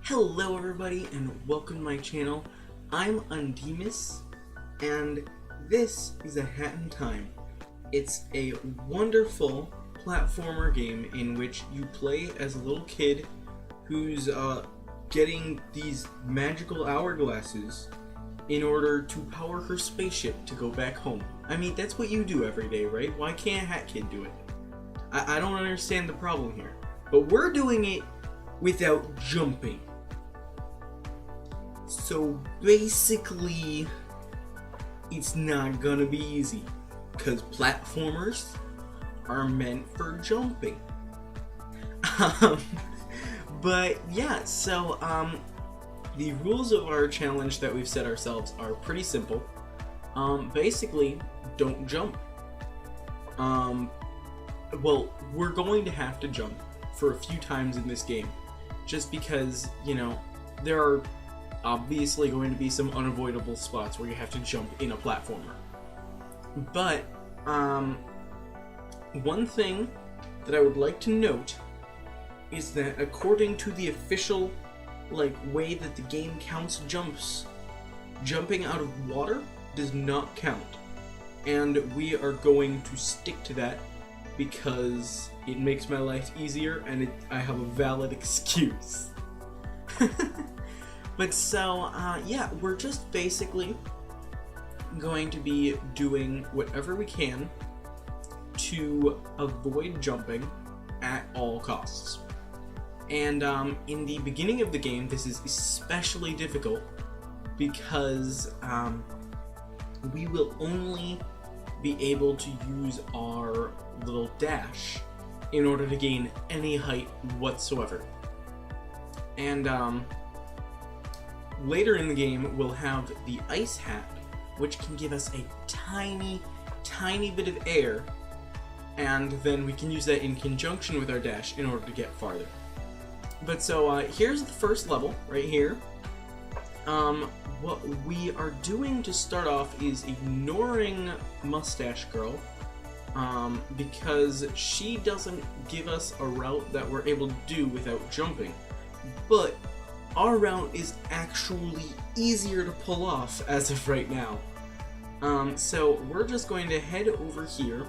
Hello everybody and welcome to my channel. I'm Undeemiss and this is A Hat in Time. It's a wonderful platformer game in which you play as a little kid who's getting these magical hourglasses in order to power her spaceship to go back home. I mean, that's what you do every day, right? Why can't a hat kid do it? I don't understand the problem here. But we're doing it without jumping. So basically, it's not gonna be easy, because platformers are meant for jumping. But yeah, so the rules of our challenge that we've set ourselves are pretty simple. Basically, don't jump. Well, we're going to have to jump for a few times in this game, just because, you know, there are obviously going to be some unavoidable spots where you have to jump in a platformer. But one thing that I would like to note is that according to the official way that the game counts jumps, jumping out of water does not count, and we are going to stick to that because it makes my life easier and I have a valid excuse. But so, yeah, we're just basically going to be doing whatever we can to avoid jumping at all costs. And in the beginning of the game, this is especially difficult because we will only be able to use our little dash in order to gain any height whatsoever. And later in the game, we'll have the ice hat, which can give us a tiny, tiny bit of air, and then we can use that in conjunction with our dash in order to get farther. But so, here's the first level, right here. What we are doing to start off is ignoring Mustache Girl, because she doesn't give us a route that we're able to do without jumping. But our route is actually easier to pull off as of right now. So we're just going to head over here,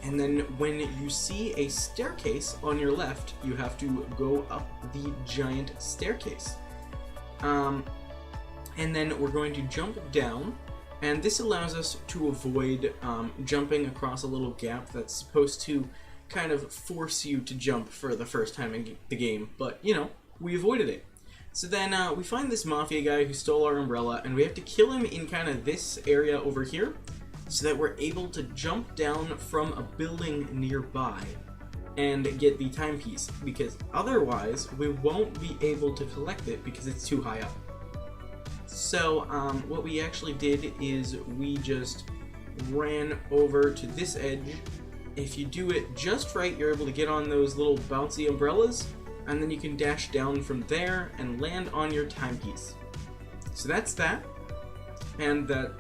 and then when you see a staircase on your left, you have to go up the giant staircase. And then we're going to jump down, and this allows us to avoid jumping across a little gap that's supposed to kind of force you to jump for the first time in the game, but you know, we avoided it. So then we find this mafia guy who stole our umbrella, and we have to kill him in kind of this area over here so that we're able to jump down from a building nearby and get the timepiece, because otherwise we won't be able to collect it because it's too high up. So what we actually did is we just ran over to this edge. If you do it just right, you're able to get on those little bouncy umbrellas, and then you can dash down from there and land on your timepiece. So that's that, and that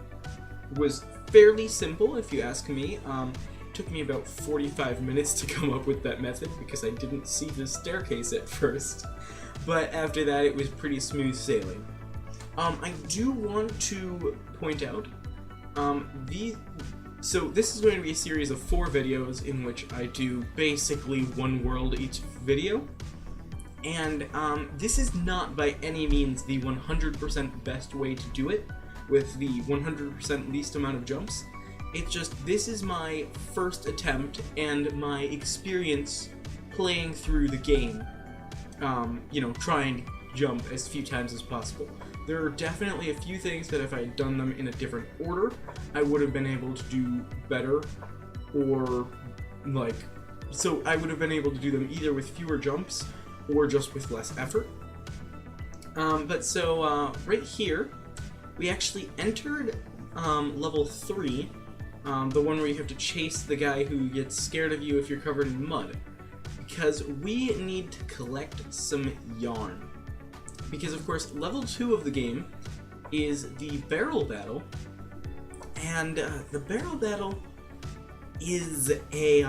was fairly simple if you ask me. It took me about 45 minutes to come up with that method because I didn't see the staircase at first, but after that it was pretty smooth sailing. I do want to point out, so this is going to be a series of 4 videos in which I do basically one world each video. And this is not by any means the 100% best way to do it, with the 100% least amount of jumps. It's just, this is my first attempt and my experience playing through the game, you know, trying to jump as few times as possible. There are definitely a few things that if I had done them in a different order, I would have been able to do better, or so I would have been able to do them either with fewer jumps or just with less effort. But so right here, we actually entered level 3, the one where you have to chase the guy who gets scared of you if you're covered in mud, because we need to collect some yarn. Because of course, level 2 of the game is the barrel battle, and the barrel battle is a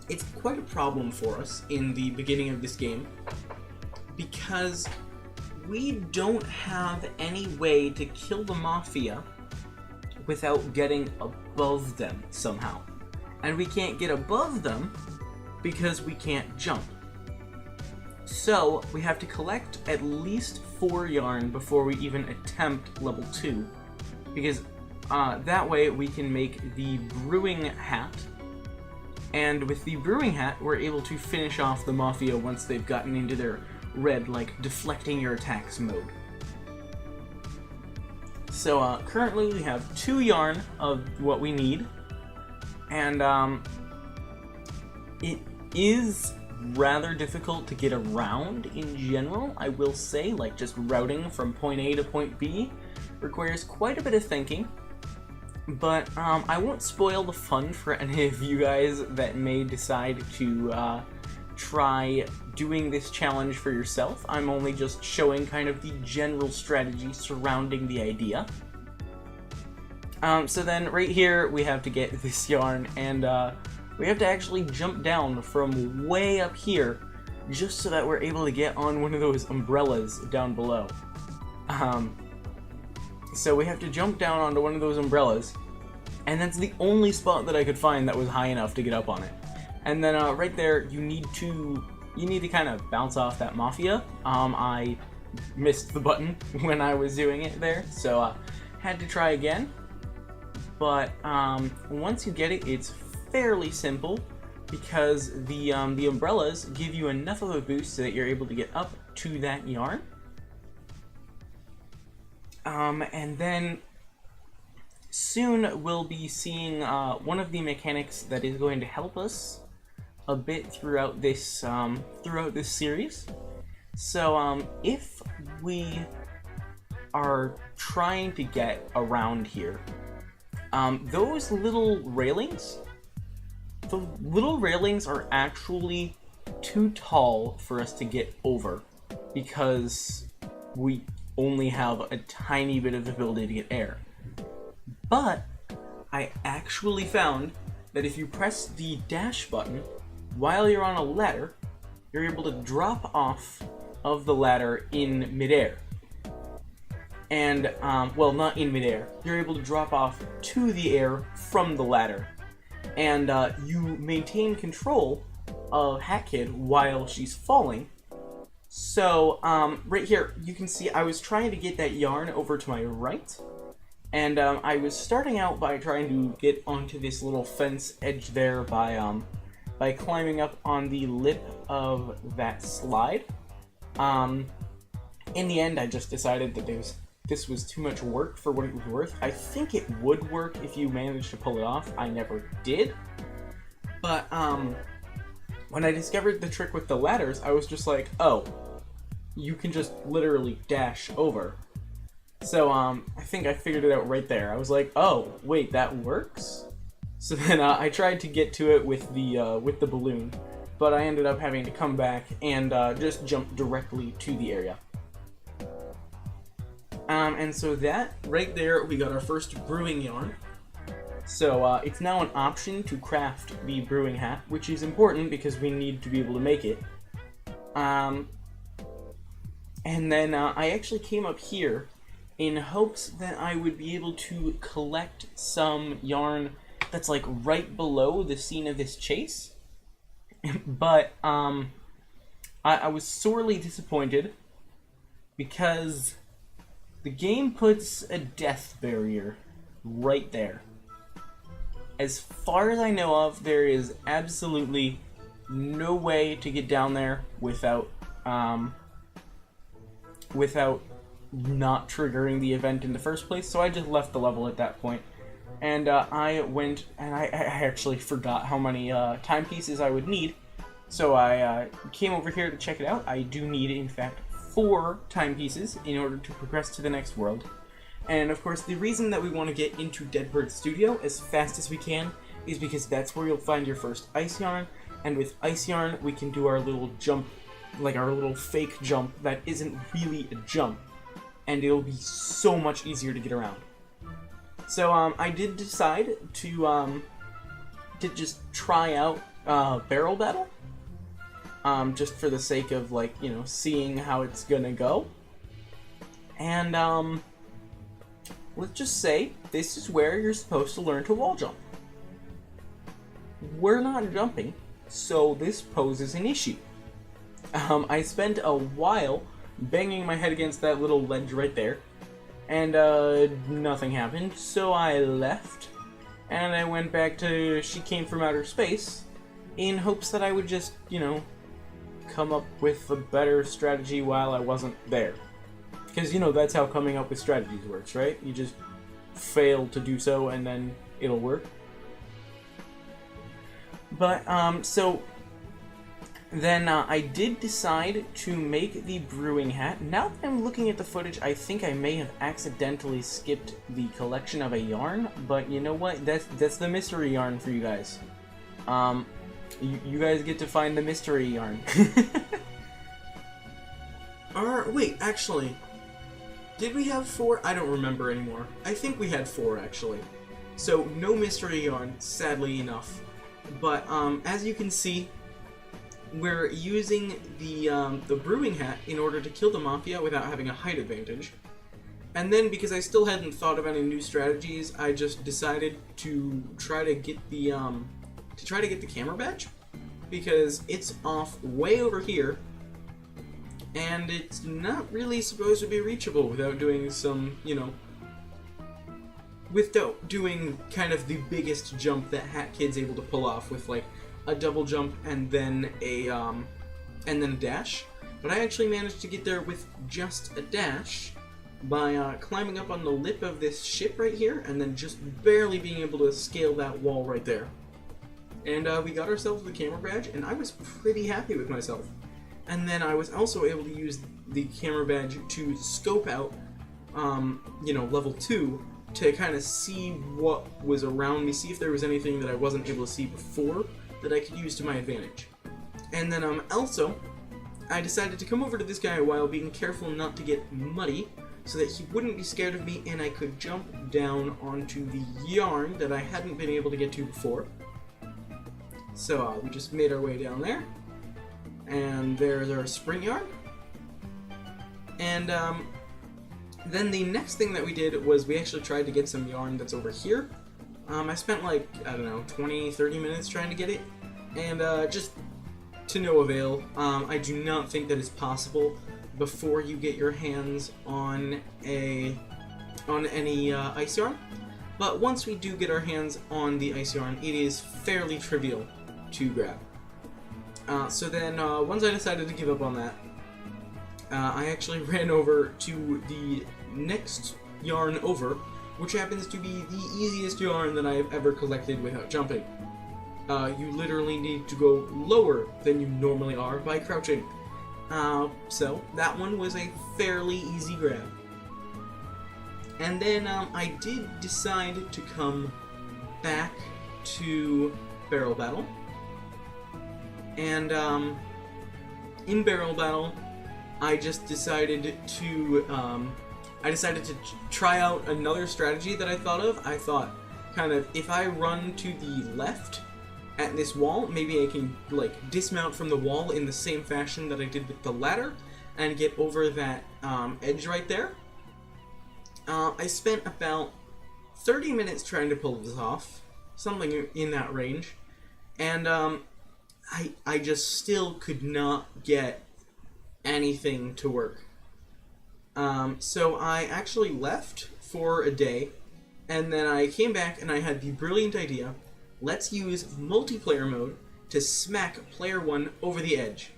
it's quite a problem for us in the beginning of this game, because we don't have any way to kill the Mafia without getting above them somehow. And we can't get above them because we can't jump. So we have to collect at least 4 yarn before we even attempt level 2, because that way we can make the brewing hat, and with the brewing hat we're able to finish off the Mafia once they've gotten into their red, like, deflecting your attacks mode. So currently we have 2 yarn of what we need, and it is rather difficult to get around in general, I will say. Like, just routing from point A to point B requires quite a bit of thinking, but I won't spoil the fun for any of you guys that may decide to try doing this challenge for yourself. I'm only just showing kind of the general strategy surrounding the idea. So then right here we have to get this yarn, and we have to actually jump down from way up here just so that we're able to get on one of those umbrellas down below. So we have to jump down onto one of those umbrellas, and that's the only spot that I could find that was high enough to get up on it. And then right there, you need to kind of bounce off that Mafia. I missed the button when I was doing it there, so had to try again. But once you get it, it's fairly simple, because the umbrellas give you enough of a boost so that you're able to get up to that yarn. And then soon we'll be seeing one of the mechanics that is going to help us a bit throughout this series. So if we are trying to get around here, those little railings, the little railings are actually too tall for us to get over, because we only have a tiny bit of ability to get air. But I actually found that if you press the dash button while you're on a ladder, you're able to drop off of the ladder in midair. And, well, not in midair. You're able to drop off to the air from the ladder. And you maintain control of Hat Kid while she's falling. So, right here, you can see I was trying to get that yarn over to my right. And I was starting out by trying to get onto this little fence edge there by climbing up on the lip of that slide. In the end, I just decided that this was too much work for what it was worth. I think it would work if you managed to pull it off. I never did. But when I discovered the trick with the ladders, I was just like, oh, you can just literally dash over. So I think I figured it out right there. I was like, oh, wait, that works? So then I tried to get to it with the balloon, but I ended up having to come back and just jump directly to the area. And so that, right there, we got our first brewing yarn. So it's now an option to craft the brewing hat, which is important because we need to be able to make it. And then I actually came up here in hopes that I would be able to collect some yarn that's like right below the scene of this chase. But I was sorely disappointed because the game puts a death barrier right there. As far as I know of, there is absolutely no way to get down there without not triggering the event in the first place, so I just left the level at that point. And I went, and I actually forgot how many timepieces I would need, so I came over here to check it out. I do need, in fact, 4 timepieces in order to progress to the next world. And of course, the reason that we want to get into Deadbird Studio as fast as we can is because that's where you'll find your first ice yarn, and with ice yarn we can do our little jump, like our little fake jump that isn't really a jump, and it'll be so much easier to get around. So I did decide to just try out Barrel Battle. just for the sake of, like, you know, seeing how it's gonna go. And, let's just say this is where you're supposed to learn to wall jump. We're not jumping, so this poses an issue. I spent a while banging my head against that little ledge right there, and, nothing happened, so I left, and I went back to She Came From Outer Space, in hopes that I would just, you know, come up with a better strategy while I wasn't there. Because, you know, that's how coming up with strategies works, right? You just fail to do so, and then it'll work. But, so then I did decide to make the brewing hat. Now that I'm looking at the footage, I think I may have accidentally skipped the collection of a yarn, but you know what? That's the mystery yarn for you guys. You guys get to find the mystery yarn. Wait, actually, did we have 4? I don't remember anymore. I think we had 4, actually. So, no mystery yarn, sadly enough. But, as you can see, we're using the brewing hat in order to kill the Mafia without having a height advantage. And then, because I still hadn't thought of any new strategies, I just decided to try to get the camera badge, because it's off way over here, and it's not really supposed to be reachable without doing some, you know, without doing kind of the biggest jump that Hat Kid's able to pull off with, like, a double jump and then a dash. But I actually managed to get there with just a dash by climbing up on the lip of this ship right here, and then just barely being able to scale that wall right there. And we got ourselves the camera badge, and I was pretty happy with myself. And then I was also able to use the camera badge to scope out, you know, level 2, to kind of see what was around me, see if there was anything that I wasn't able to see before that I could use to my advantage. And then also, I decided to come over to this guy while being careful not to get muddy, so that he wouldn't be scared of me and I could jump down onto the yarn that I hadn't been able to get to before. So we just made our way down there, and there's our spring yarn. And then the next thing that we did was we actually tried to get some yarn that's over here. I spent like, I don't know, 20-30 minutes trying to get it, and just to no avail. I do not think that it's possible before you get your hands on any ice yarn. But once we do get our hands on the ice yarn, it is fairly trivial to grab. So then, once I decided to give up on that, I actually ran over to the next yarn over, which happens to be the easiest yarn that I have ever collected without jumping. You literally need to go lower than you normally are by crouching. So that one was a fairly easy grab. And then I did decide to come back to Barrel Battle. And in Barrel Battle, I just decided to try out another strategy that I thought of. I thought, kind of, if I run to the left at this wall, maybe I can, like, dismount from the wall in the same fashion that I did with the ladder and get over that edge right there. I spent about 30 minutes trying to pull this off, something in that range, and I just still could not get anything to work. So I actually left for a day, and then I came back and I had the brilliant idea, let's use multiplayer mode to smack player 1 over the edge.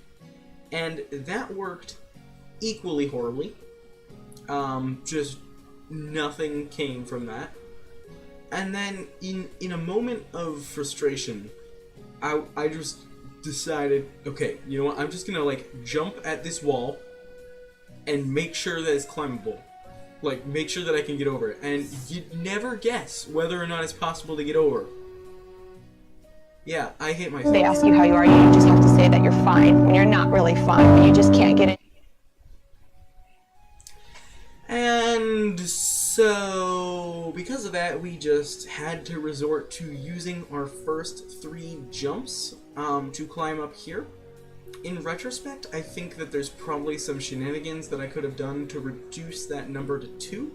And that worked equally horribly. Just nothing came from that. And then in a moment of frustration, I just decided, okay, you know what, I'm just gonna, like, jump at this wall and make sure that it's climbable. Like, make sure that I can get over it. And you'd never guess whether or not it's possible to get over. Yeah, I hate myself. They ask you how you are, you just have to say that you're fine when you're not really fine, but you just can't get it. And so, because of that, we just had to resort to using our first 3 jumps to climb up here. In retrospect, I think that there's probably some shenanigans that I could have done to reduce that number to 2,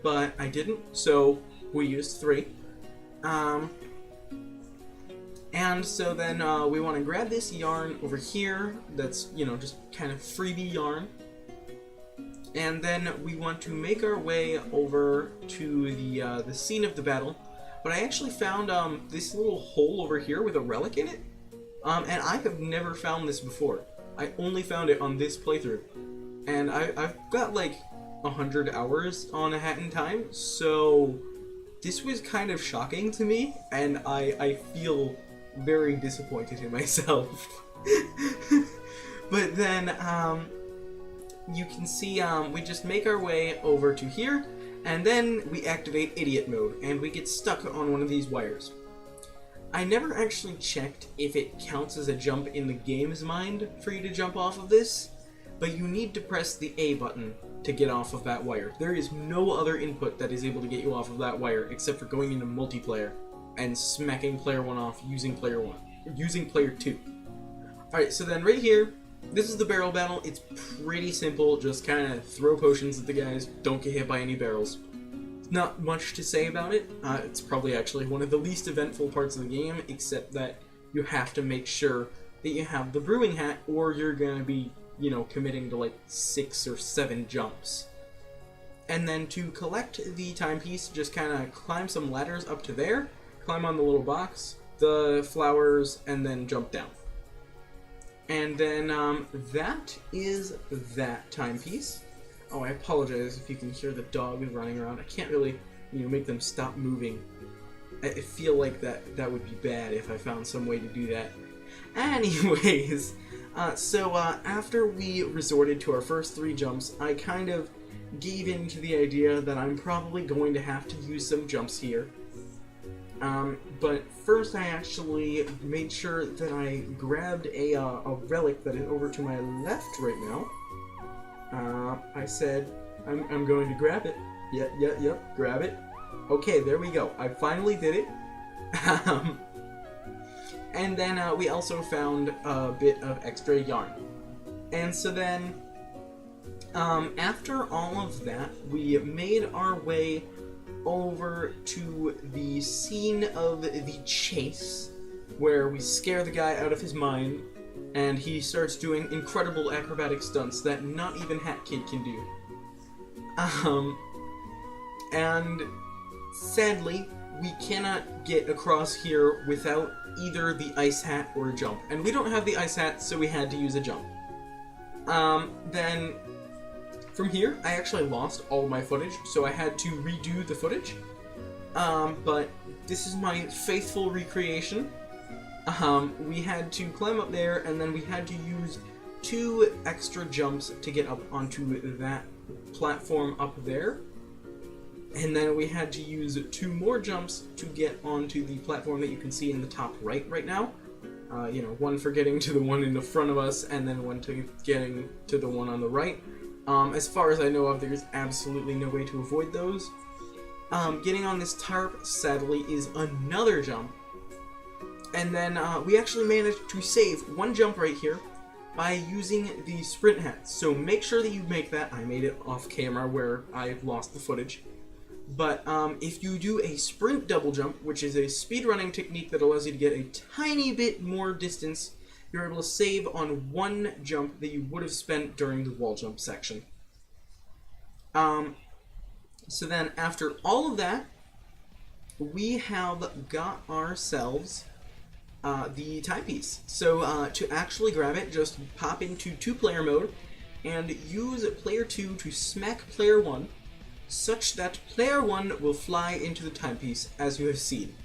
but I didn't, so we used 3. And so then we want to grab this yarn over here that's, you know, just kind of freebie yarn. And then we want to make our way over to the scene of the battle. But I actually found this little hole over here with a relic in it. And I have never found this before. I only found it on this playthrough. And I've got like 100 hours on A Hat in Time, so this was kind of shocking to me, and I feel very disappointed in myself. But then, you can see we just make our way over to here, and then we activate idiot mode, and we get stuck on one of these wires. I never actually checked if it counts as a jump in the game's mind for you to jump off of this, but you need to press the A button to get off of that wire. There is no other input that is able to get you off of that wire except for going into multiplayer and smacking player 1 off using player 2. Alright, so then right here, this is the barrel battle. It's pretty simple, just kind of throw potions at the guys, don't get hit by any barrels. Not much to say about it. It's probably actually one of the least eventful parts of the game, except that you have to make sure that you have the brewing hat, or you're gonna be, you know, committing to like 6 or 7 jumps. And then to collect the timepiece, just kind of climb some ladders up to there, climb on the little box, the flowers, and then jump down. And then that is that timepiece. Oh, I apologize if you can hear the dog running around. I can't really, you know, make them stop moving. I feel like that would be bad if I found some way to do that. Anyways, so after we resorted to our first 3 jumps, I kind of gave in to the idea that I'm probably going to have to use some jumps here. But first I actually made sure that I grabbed a relic that is over to my left right now. I said, I'm going to grab it. Yep, grab it. Okay, there we go. I finally did it. And then we also found a bit of extra yarn. And so then, after all of that, we made our way over to the scene of the chase, where we scare the guy out of his mind, and he starts doing incredible acrobatic stunts that not even Hat Kid can do. And sadly, we cannot get across here without either the ice hat or a jump. And we don't have the ice hat, so we had to use a jump. Then, from here, I actually lost all my footage, so I had to redo the footage. But this is my faithful recreation. We had to climb up there, and then we had to use 2 extra jumps to get up onto that platform up there. And then we had to use 2 more jumps to get onto the platform that you can see in the top right now. You know, one for getting to the one in the front of us, and then one to getting to the one on the right. As far as I know of, there's absolutely no way to avoid those. Getting on this tarp, sadly, is another jump. And then we actually managed to save 1 jump right here by using the sprint hat. So make sure that you make that. I made it off camera where I lost the footage. But if you do a sprint double jump, which is a speedrunning technique that allows you to get a tiny bit more distance, you're able to save on 1 jump that you would have spent during the wall jump section. So then after all of that, we have got ourselves the timepiece. So to actually grab it, just pop into 2-player mode and use player 2 to smack player 1, such that player 1 will fly into the timepiece, as you have seen.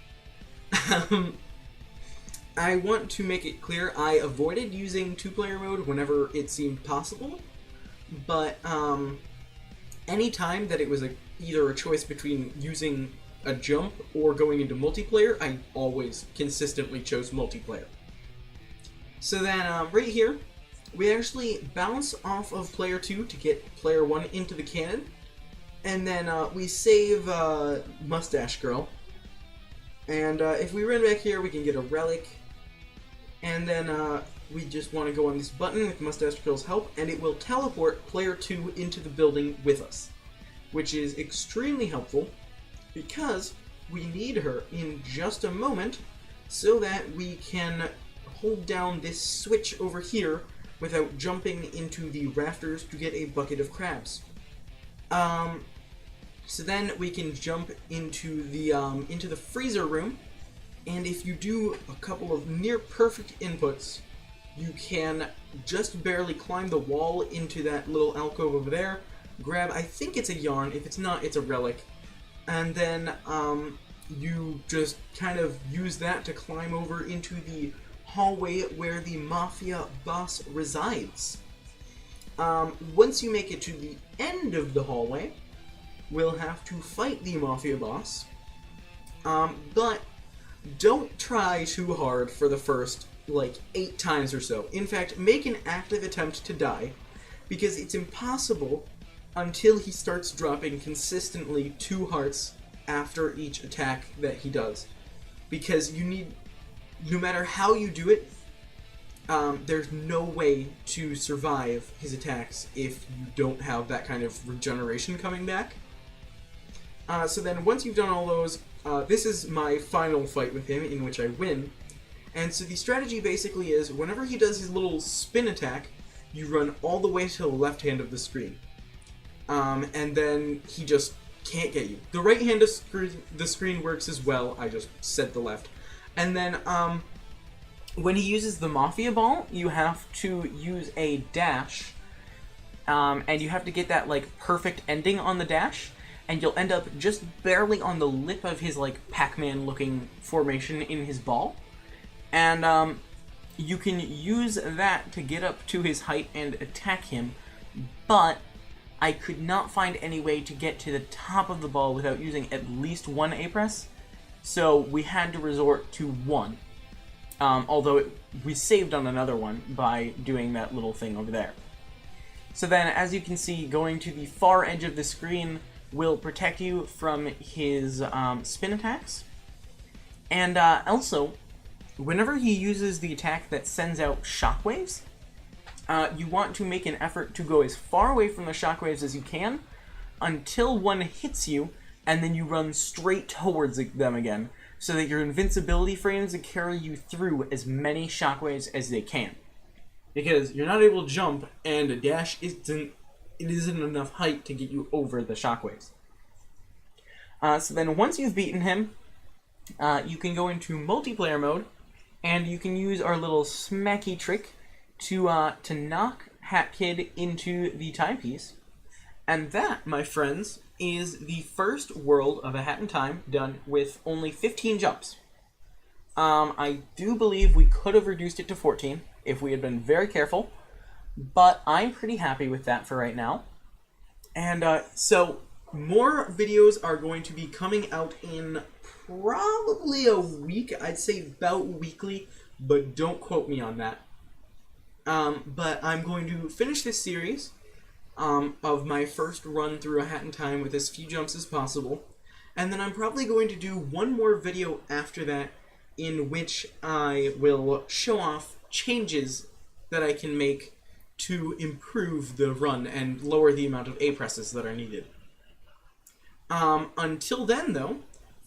I want to make it clear, I avoided using 2-player mode whenever it seemed possible, but any time that it was either a choice between using a jump or going into multiplayer, I always consistently chose multiplayer. So then, right here, we actually bounce off of player 2 to get player 1 into the cannon, and then we save Mustache Girl, and if we run back here, we can get a relic, and then we just want to go on this button with Mustache Girl's help, and it will teleport player 2 into the building with us, which is extremely helpful because we need her in just a moment so that we can hold down this switch over here without jumping into the rafters to get a bucket of crabs. So then we can jump into the freezer room, and if you do a couple of near perfect inputs, you can just barely climb the wall into that little alcove over there, grab, I think it's a yarn, if it's not, it's a relic, and then you just kind of use that to climb over into the hallway where the Mafia boss resides. Once you make it to the end of the hallway, we'll have to fight the Mafia boss, but don't try too hard for the first, 8 times or so. In fact, make an active attempt to die, because it's impossible until he starts dropping consistently 2 hearts after each attack that he does. Because you need, no matter how you do it, there's no way to survive his attacks if you don't have that kind of regeneration coming back. So then once you've done all those, this is my final fight with him in which I win. And so the strategy basically is, whenever he does his little spin attack, you run all the way to the left hand of the screen. And then he just can't get you. The right hand of the screen works as well, I just said the left. And then, when he uses the Mafia Ball, you have to use a dash, and you have to get that, perfect ending on the dash, and you'll end up just barely on the lip of his, Pac-Man looking formation in his ball. And, you can use that to get up to his height and attack him, but I could not find any way to get to the top of the ball without using at least 1 A-press, so we had to resort to 1. Although we saved on another one by doing that little thing over there. So then, as you can see, going to the far edge of the screen will protect you from his spin attacks. And also, whenever he uses the attack that sends out shockwaves, you want to make an effort to go as far away from the shockwaves as you can until one hits you, and then you run straight towards them again, so that your invincibility frames carry you through as many shockwaves as they can. Because you're not able to jump, and a dash isn't enough height to get you over the shockwaves. So then once you've beaten him, you can go into multiplayer mode, and you can use our little smacky trick to knock Hat Kid into the timepiece. And that, my friends, is the first world of A Hat in Time done with only 15 jumps. I do believe we could have reduced it to 14 if we had been very careful, but I'm pretty happy with that for right now. And so more videos are going to be coming out in probably a week. I'd say about weekly, but don't quote me on that. But I'm going to finish this series of my first run through A Hat in Time with as few jumps as possible, and then I'm probably going to do one more video after that in which I will show off changes that I can make to improve the run and lower the amount of A-presses that are needed. Until then, though,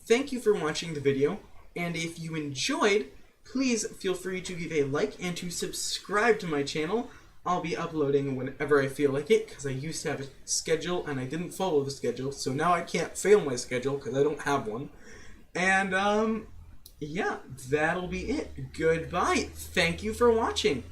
thank you for watching the video, and if you enjoyed, please feel free to give a like and to subscribe to my channel. I'll be uploading whenever I feel like it, because I used to have a schedule and I didn't follow the schedule, so now I can't fail my schedule because I don't have one. And, yeah, that'll be it. Goodbye. Thank you for watching.